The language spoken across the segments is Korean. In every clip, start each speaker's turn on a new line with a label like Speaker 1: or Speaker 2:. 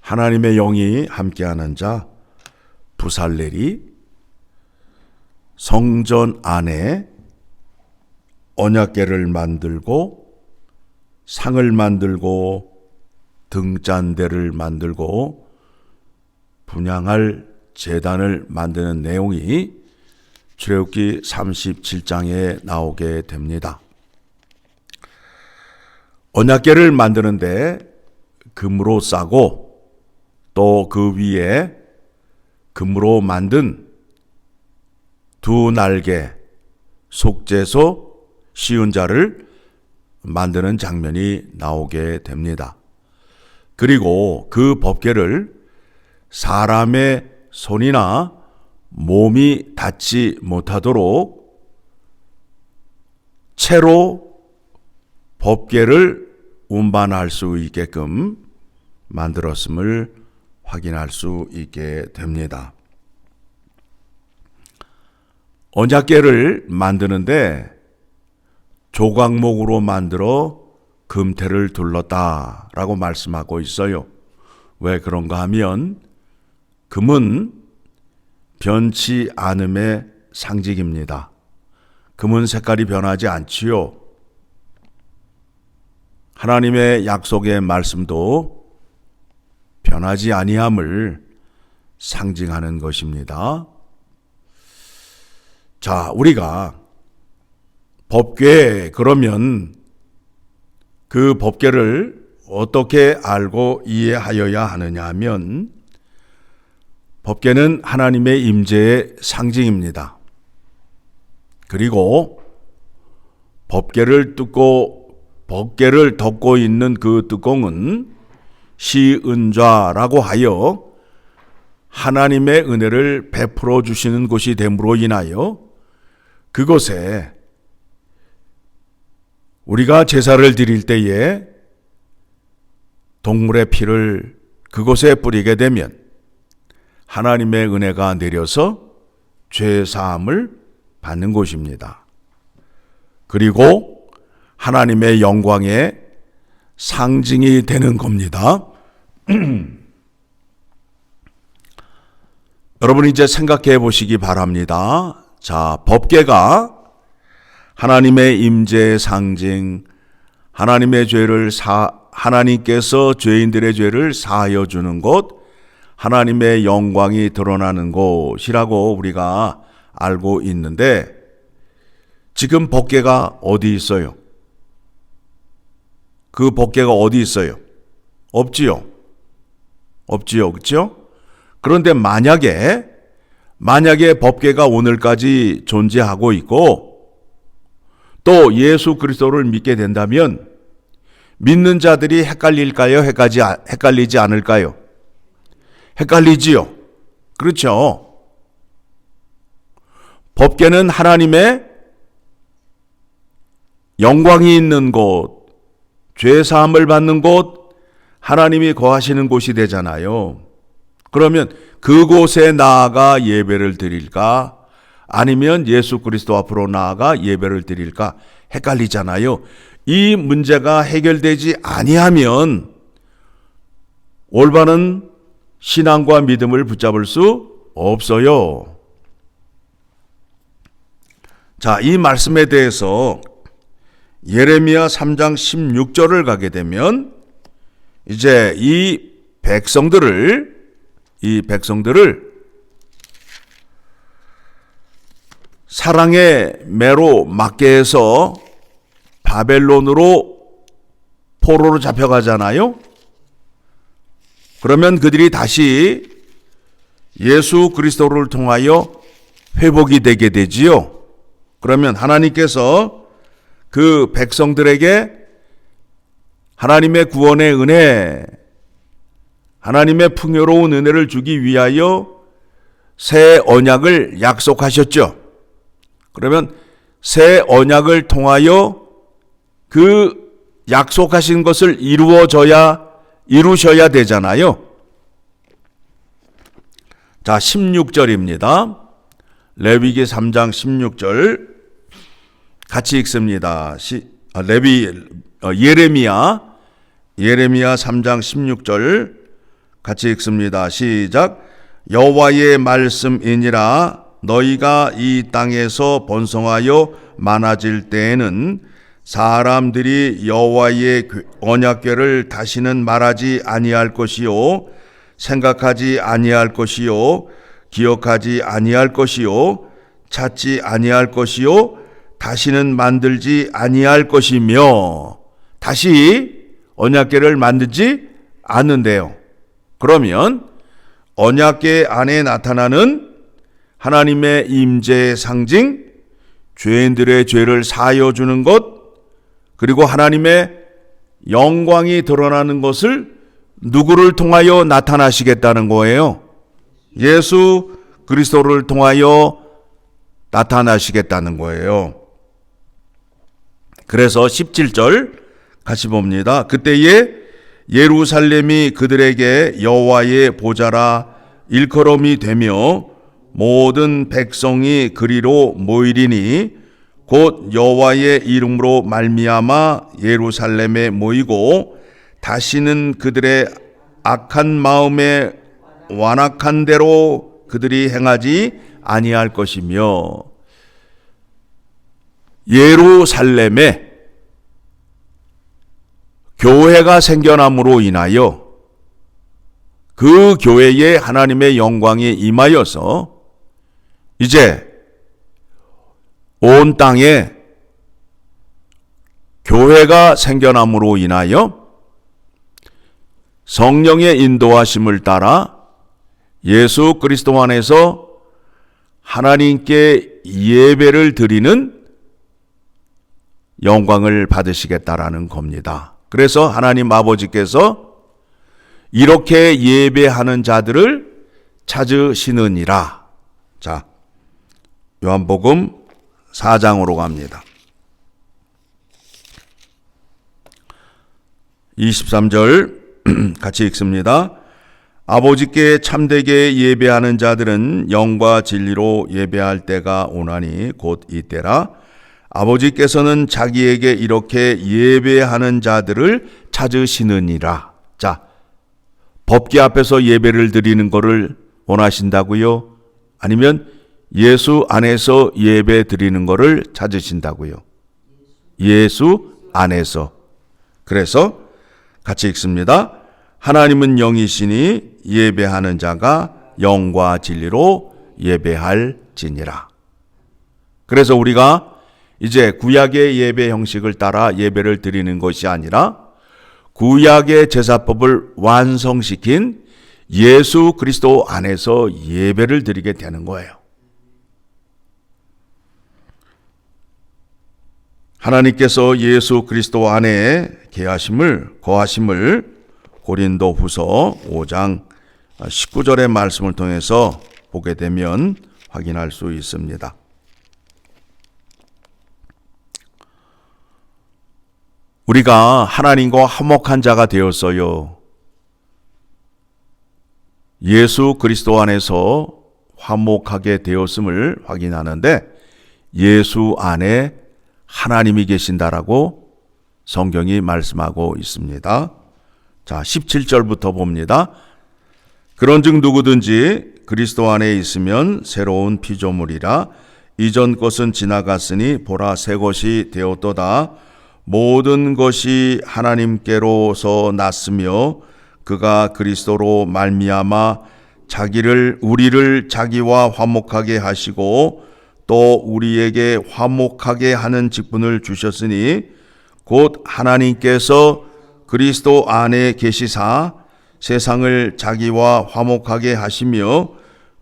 Speaker 1: 하나님의 영이 함께하는 자 부살렐이 성전 안에 언약궤를 만들고 상을 만들고 등잔대를 만들고 분향할 제단을 만드는 내용이 출애굽기 37장에 나오게 됩니다. 언약궤를 만드는데 금으로 싸고 또 그 위에 금으로 만든 두 날개 속죄소 시은자를 만드는 장면이 나오게 됩니다. 그리고 그 법궤를 사람의 손이나 몸이 닿지 못하도록 채로 법궤를 운반할 수 있게끔 만들었음을 확인할 수 있게 됩니다. 언약궤를 만드는데 조각목으로 만들어 금태를 둘렀다라고 말씀하고 있어요. 왜 그런가 하면 금은 변치 않음의 상징입니다. 금은 색깔이 변하지 않지요. 하나님의 약속의 말씀도 변하지 아니함을 상징하는 것입니다. 자, 우리가 법궤 그러면 그 법궤를 어떻게 알고 이해하여야 하느냐 하면 법궤는 하나님의 임재의 상징입니다. 그리고 법궤를 덮고 있는 그 뚜껑은 시은좌라고 하여 하나님의 은혜를 베풀어 주시는 곳이 됨으로 인하여 그곳에 우리가 제사를 드릴 때에 동물의 피를 그곳에 뿌리게 되면 하나님의 은혜가 내려서 죄 사함을 받는 곳입니다. 그리고 하나님의 영광의 상징이 되는 겁니다. 여러분 이제 생각해 보시기 바랍니다. 자, 법궤가 하나님의 임재의 상징, 하나님께서 죄인들의 죄를 사하여 주는 곳, 하나님의 영광이 드러나는 곳이라고 우리가 알고 있는데 지금 법궤가 어디 있어요? 그 법궤가 어디 있어요? 없지요. 그렇죠? 그런데 만약에 법궤가 오늘까지 존재하고 있고 또 예수 그리스도를 믿게 된다면 믿는 자들이 헷갈릴까요? 헷갈리지 않을까요? 헷갈리지요. 그렇죠? 법궤는 하나님의 영광이 있는 곳, 죄 사함을 받는 곳, 하나님이 거하시는 곳이 되잖아요. 그러면 그곳에 나아가 예배를 드릴까? 아니면 예수 그리스도 앞으로 나아가 예배를 드릴까? 헷갈리잖아요. 이 문제가 해결되지 아니하면 올바른 신앙과 믿음을 붙잡을 수 없어요. 자, 이 말씀에 대해서 예레미야 3장 16절을 가게 되면 이제 이 백성들을 사랑의 매로 맞게 해서 바벨론으로 포로로 잡혀가잖아요. 그러면 그들이 다시 예수 그리스도를 통하여 회복이 되게 되지요. 그러면 하나님께서 그 백성들에게 하나님의 구원의 은혜, 하나님의 풍요로운 은혜를 주기 위하여 새 언약을 약속하셨죠. 그러면 새 언약을 통하여 그 약속하신 것을 이루셔야 되잖아요. 자, 16절입니다. 레위기 3장 16절 같이 읽습니다. 예레미야 3장 16절 같이 읽습니다. 시작. 여호와의 말씀이니라. 너희가 이 땅에서 번성하여 많아질 때에는 사람들이 여호와의 언약궤를 다시는 말하지 아니할 것이요, 생각하지 아니할 것이요, 기억하지 아니할 것이요, 찾지 아니할 것이요, 다시는 만들지 아니할 것이며. 다시 언약궤를 만들지 않는데요. 그러면 언약궤 안에 나타나는 하나님의 임재의 상징, 죄인들의 죄를 사하여 주는 것, 그리고 하나님의 영광이 드러나는 것을 누구를 통하여 나타나시겠다는 거예요? 예수 그리스도를 통하여 나타나시겠다는 거예요. 그래서 17절 같이 봅니다. 그때에 예루살렘이 그들에게 여호와의 보좌라 일컬음이 되며 모든 백성이 그리로 모이리니 곧 여호와의 이름으로 말미암아 예루살렘에 모이고 다시는 그들의 악한 마음에 완악한 대로 그들이 행하지 아니할 것이며. 예루살렘에 교회가 생겨남으로 인하여 그 교회에 하나님의 영광이 임하여서 이제 온 땅에 교회가 생겨남으로 인하여 성령의 인도하심을 따라 예수 그리스도 안에서 하나님께 예배를 드리는 영광을 받으시겠다라는 겁니다. 그래서 하나님 아버지께서 이렇게 예배하는 자들을 찾으시느니라. 자, 요한복음 4장으로 갑니다. 23절 같이 읽습니다. 아버지께 참되게 예배하는 자들은 영과 진리로 예배할 때가 오나니 곧 이때라. 아버지께서는 자기에게 이렇게 예배하는 자들을 찾으시느니라. 자, 법궤 앞에서 예배를 드리는 것을 원하신다고요? 아니면 예수 안에서 예배 드리는 것을 찾으신다고요? 예수 안에서. 그래서 같이 읽습니다. 하나님은 영이시니 예배하는 자가 영과 진리로 예배할지니라. 그래서 우리가 이제 구약의 예배 형식을 따라 예배를 드리는 것이 아니라 구약의 제사법을 완성시킨 예수 그리스도 안에서 예배를 드리게 되는 거예요. 하나님께서 예수 그리스도 안에 거하심을 고린도 후서 5장 19절의 말씀을 통해서 보게 되면 확인할 수 있습니다. 우리가 하나님과 화목한 자가 되었어요. 예수 그리스도 안에서 화목하게 되었음을 확인하는데 예수 안에 하나님이 계신다라고 성경이 말씀하고 있습니다. 자, 17절부터 봅니다. 그런즉 누구든지 그리스도 안에 있으면 새로운 피조물이라. 이전 것은 지나갔으니 보라 새 것이 되었도다. 모든 것이 하나님께로서 났으며 그가 그리스도로 말미암아 우리를 자기와 화목하게 하시고 또 우리에게 화목하게 하는 직분을 주셨으니 곧 하나님께서 그리스도 안에 계시사 세상을 자기와 화목하게 하시며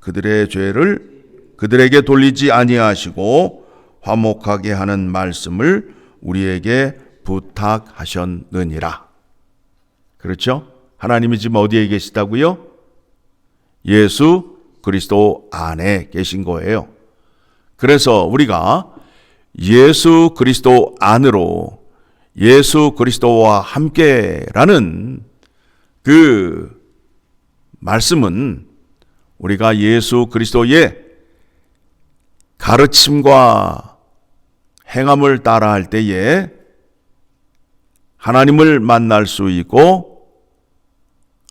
Speaker 1: 그들의 죄를 그들에게 돌리지 아니하시고 화목하게 하는 말씀을 우리에게 부탁하셨느니라. 그렇죠? 하나님이 지금 어디에 계시다고요? 예수 그리스도 안에 계신 거예요. 그래서 우리가 예수 그리스도 안으로 예수 그리스도와 함께라는 그 말씀은 우리가 예수 그리스도의 가르침과 행함을 따라할 때에 하나님을 만날 수 있고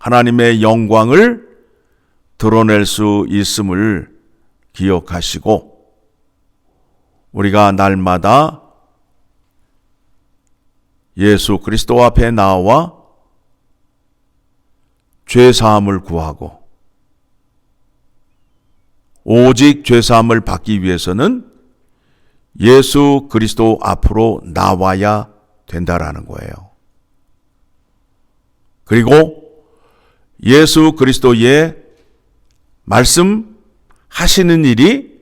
Speaker 1: 하나님의 영광을 드러낼 수 있음을 기억하시고 우리가 날마다 예수 그리스도 앞에 나와 죄사함을 구하고 오직 죄사함을 받기 위해서는 예수 그리스도 앞으로 나와야 된다라는 거예요. 그리고 예수 그리스도의 말씀하시는 일이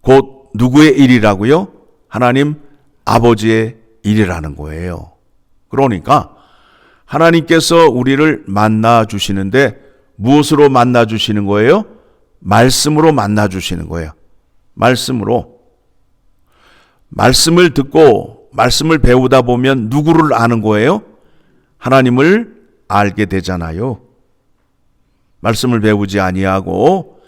Speaker 1: 곧 누구의 일이라고요? 하나님 아버지의 일이라는 거예요. 그러니까 하나님께서 우리를 만나 주시는데 무엇으로 만나 주시는 거예요? 말씀으로 만나 주시는 거예요. 말씀으로. 말씀을 듣고 말씀을 배우다 보면 누구를 아는 거예요? 하나님을 알게 되잖아요. 말씀을 배우지 아니하고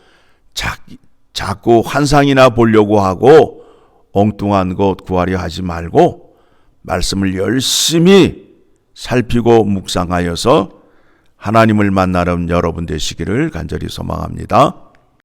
Speaker 1: 자꾸 환상이나 보려고 하고 엉뚱한 것 구하려 하지 말고 말씀을 열심히 살피고 묵상하여서 하나님을 만나는 여러분 되시기를 간절히 소망합니다.